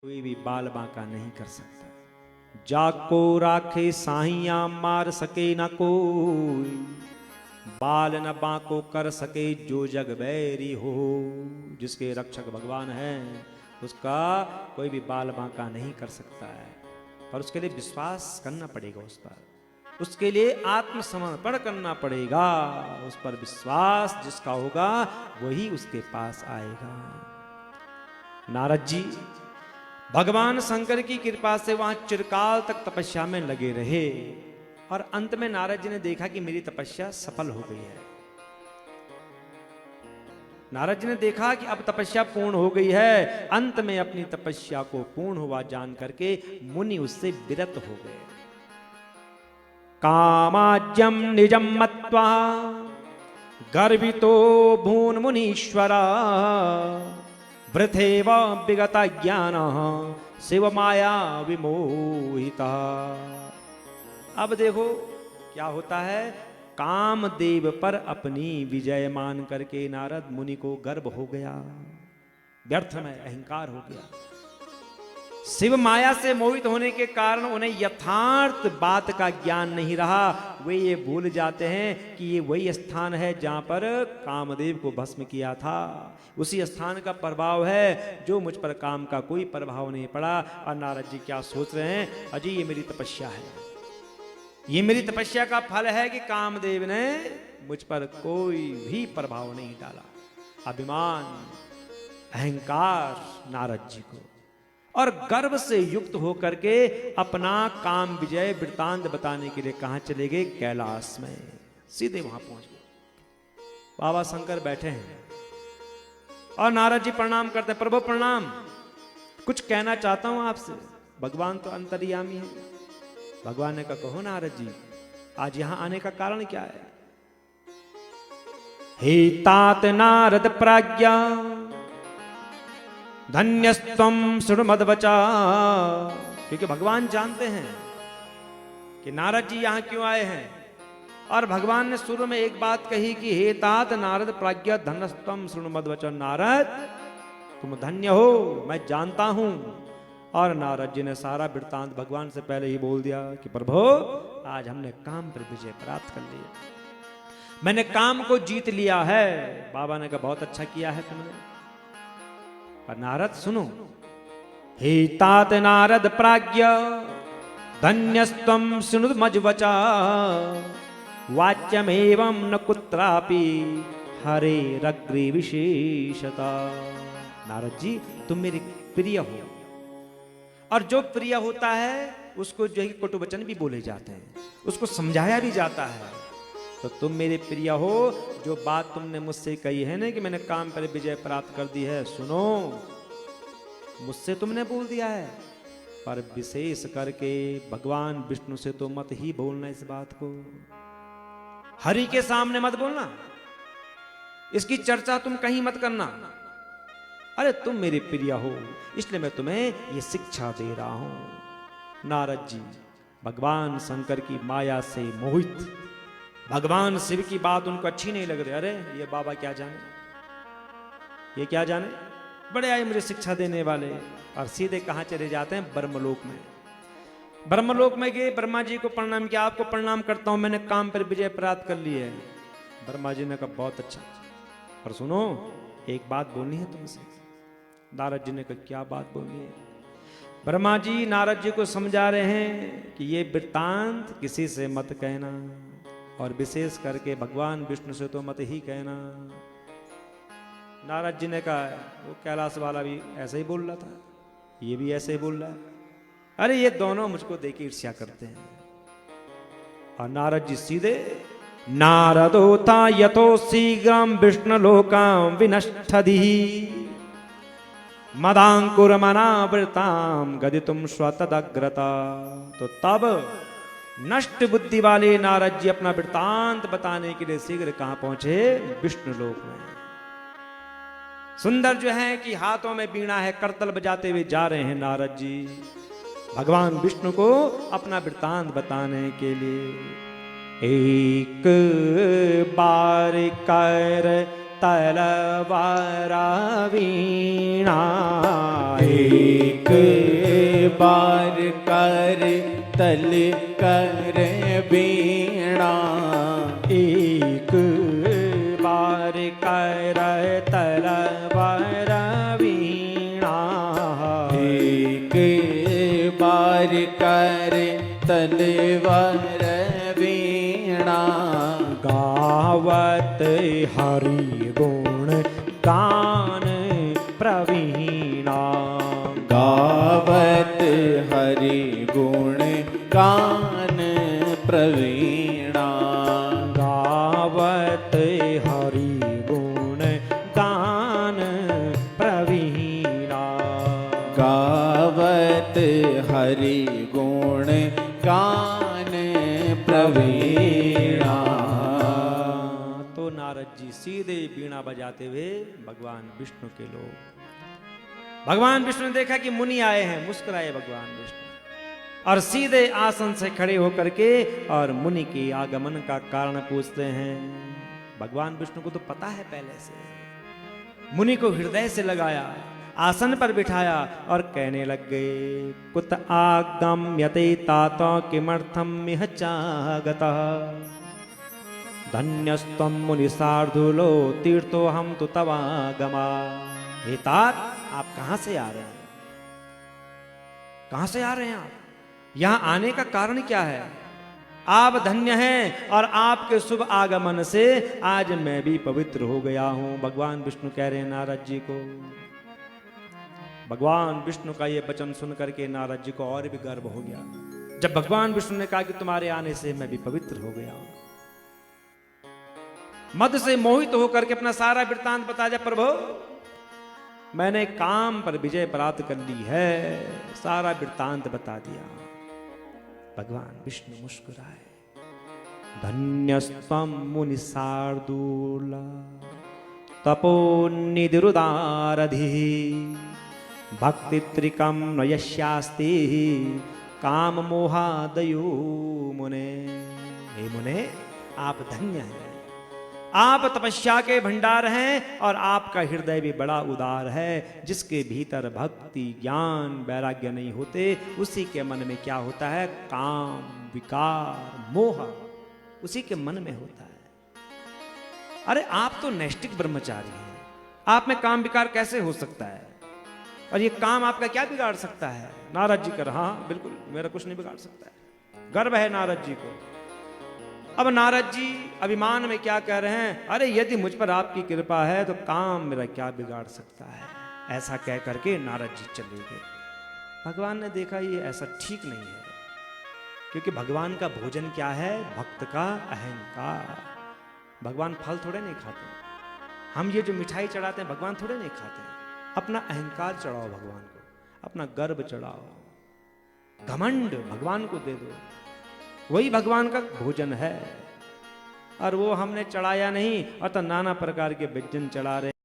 कोई भी बाल बांका नहीं कर सकता। जाको राखे साहिया मार सके न कोई, बाल न बांको कर सके जो जग बैरी हो। जिसके रक्षक भगवान है उसका कोई भी बाल बांका नहीं कर सकता है, पर उसके लिए विश्वास करना पड़ेगा, उस पर उसके लिए आत्मसमर्पण करना पड़ेगा। उस पर विश्वास जिसका होगा वही उसके पास आएगा। नारद जी भगवान शंकर की कृपा से वहां चिरकाल तक तपस्या में लगे रहे और अंत में नारद जी ने देखा कि मेरी तपस्या सफल हो गई है। नारद जी ने देखा कि अब तपस्या पूर्ण हो गई है। अंत में अपनी तपस्या को पूर्ण हुआ जान करके मुनि उससे विरत हो गए। कामाज्यम निजम मत्वा गर्वितो भून मुनीश्वरा, वृथेव विगत ज्ञान शिव माया विमोहिता। अब देखो क्या होता है, कामदेव पर अपनी विजय मान करके नारद मुनि को गर्व हो गया, व्यर्थ में अहंकार हो गया। शिव माया से मोहित होने के कारण उन्हें यथार्थ बात का ज्ञान नहीं रहा। वे ये भूल जाते हैं कि ये वही स्थान है जहां पर कामदेव को भस्म किया था। उसी स्थान का प्रभाव है जो मुझ पर काम का कोई प्रभाव नहीं पड़ा। और नारद जी क्या सोच रहे हैं, अजी ये मेरी तपस्या है, ये मेरी तपस्या का फल है कि कामदेव ने मुझ पर कोई भी प्रभाव नहीं डाला। अभिमान, अहंकार नारद जी को, और गर्व से युक्त होकर के अपना काम विजय वृतांत बताने के लिए कहां चले गए, कैलाश में। सीधे वहां पहुंच गए। बाबा शंकर बैठे हैं और नारद जी प्रणाम करते हैं। प्रभु प्रणाम, कुछ कहना चाहता हूं आपसे। भगवान तो अंतर्यामी है। भगवान ने कहा कहो नारद जी, आज यहां आने का कारण क्या है। हे तात नारद प्राज्ञा धन्यस्त्वम शृणुमद्वचा। क्योंकि भगवान जानते हैं कि नारद जी यहां क्यों आए हैं। और भगवान ने शुरू में एक बात कही कि हे तात नारद प्राज्ञा धन्यस्त्वम शृणुमद्वचा। नारद तुम धन्य हो, मैं जानता हूं। और नारद जी ने सारा वृत्तांत भगवान से पहले ही बोल दिया कि प्रभु आज हमने काम पर विजय प्राप्त कर लिया, मैंने काम को जीत लिया है। बाबा ने कहा बहुत अच्छा किया है तुमने। पर नारद सुनो, हे तात नारद प्राज्ञ धन्यस्त्वम शृणुमद्वचा, वाच्यमेवं न कुत्रापि हरे रग्रे विशेषता। नारद जी तुम मेरे प्रिय हो, और जो प्रिय होता है उसको जो है कटु वचन भी बोले जाते हैं, उसको समझाया भी जाता है। तो तुम मेरे प्रिय हो। जो बात तुमने मुझसे कही है ना कि मैंने काम पर विजय प्राप्त कर दी है, सुनो मुझसे तुमने बोल दिया है, पर विशेष करके भगवान विष्णु से तो मत ही बोलना इस बात को। हरि के सामने मत बोलना, इसकी चर्चा तुम कहीं मत करना। अरे तुम मेरे प्रिय हो, इसलिए मैं तुम्हें ये शिक्षा दे रहा हूं। नारद जी भगवान शंकर की माया से मोहित, भगवान शिव की बात उनको अच्छी नहीं लग रही। अरे ये बाबा क्या जाने, ये क्या जाने, बड़े आए मुझे शिक्षा देने वाले। और सीधे कहां चले जाते हैं, ब्रह्मलोक में। ब्रह्मलोक में गए, ब्रह्मा जी को प्रणाम किया, आपको प्रणाम करता हूं, मैंने काम पर विजय प्राप्त कर ली है। ब्रह्मा जी ने कहा बहुत अच्छा, पर सुनो एक बात बोलनी है तुमसे। नारद जी ने कहा क्या बात बोलनी है। ब्रह्मा जी नारद जी को समझा रहे हैं कि ये वृत्तांत किसी से मत कहना, और विशेष करके भगवान विष्णु से तो मत ही कहना। नारद जी ने कहा वो कैलाश वाला भी ऐसे ही बोल रहा था, ये भी ऐसे ही बोल रहा है, अरे ये दोनों मुझको देख ईर्ष्या करते हैं। और नारद जी सीधे, नारदो था यथो शीघ्रम विष्णु लोकाम विनष्टधि, मदांकुर मनावृताम गदितुम स्वतदग्रता। तो तब नष्ट बुद्धि वाले नारद जी अपना वृत्तांत बताने के लिए शीघ्र कहां पहुंचे, विष्णु लोक में। सुंदर जो है कि हाथों में बीणा है, करतल बजाते हुए जा रहे हैं नारद जी भगवान विष्णु को अपना वृत्तांत बताने के लिए। एक बार कर तलवारा वीणा। एक बार कर तल कर बीणा। एक बार कर तलवार वीणा। एक बार कर तलवार वीणा। गावत हरि गुण गान प्रवीणा। गावत हरि गुण गान प्रवीणा। गावत हरि गुण गान प्रवीणा। गावत हरि गुण गान प्रवीणा। तो नारद जी सीधे बीणा बजाते हुए भगवान विष्णु के लोग, भगवान विष्णु ने देखा कि मुनि आए हैं, मुस्कुराए भगवान विष्णु और सीधे आसन से खड़े होकर के और मुनि के आगमन का कारण पूछते हैं। भगवान विष्णु को तो पता है पहले से। मुनि को हृदय से लगाया, आसन पर बिठाया और कहने लग गए, कुत आगम्यते तातो किमर्थम मिह चागतः। धन्यस्त्वं मुनि शार्दूलो तीर्थो हम तो तवागमा। हे तात, आप कहां से आ रहे हैं? कहां से आ रहे हैं आप? यहां आने का कारण क्या है? आप धन्य हैं और आपके शुभ आगमन से आज मैं भी पवित्र हो गया हूं। भगवान विष्णु कह रहे हैं नारद जी को। भगवान विष्णु का यह वचन सुन करके नारद जी को और भी गर्व हो गया। जब भगवान विष्णु ने कहा कि तुम्हारे आने से मैं भी पवित्र हो गया हूं, मद से मोहित होकर के अपना सारा वृत्तांत बता दिया। प्रभु, मैंने काम पर विजय प्राप्त कर ली है, सारा वृत्तांत बता दिया। भगवान विष्णु मुस्कुराए। धन्यस्त्वं मुनि शार्दूल तपोनिधिरुदारधि। भक्ति त्रिकम न यस्यास्ति काम मोहादयो मुने। हे मुने, आप धन्य हैं, आप तपस्या के भंडार हैं और आपका हृदय भी बड़ा उदार है। जिसके भीतर भक्ति, ज्ञान, वैराग्य नहीं होते, उसी के मन में क्या होता है? काम, विकार, मोह, उसी के मन में होता है। अरे आप तो नैष्ठिक ब्रह्मचारी हैं, आप में काम विकार कैसे हो सकता है? और ये काम आपका क्या बिगाड़ सकता है? नारद जी कर, हाँ बिल्कुल, मेरा कुछ नहीं बिगाड़ सकता है। गर्व है नारद जी को। अब नारद जी अभिमान में क्या कह रहे हैं? अरे यदि मुझ पर आपकी कृपा है तो काम मेरा क्या बिगाड़ सकता है? ऐसा कह करके नारद जी चले गए। भगवान ने देखा ये ऐसा ठीक नहीं है, क्योंकि भगवान का भोजन क्या है? भक्त का अहंकार। भगवान फल थोड़े नहीं खाते। हम ये जो मिठाई चढ़ाते हैं भगवान थोड़े नहीं खाते। अपना अहंकार चढ़ाओ भगवान को, अपना गर्व चढ़ाओ, घमंड भगवान को दे दो। वही भगवान का भोजन है। और वो हमने चढ़ाया नहीं और तो नाना प्रकार के व्यंजन चढ़ा रहे।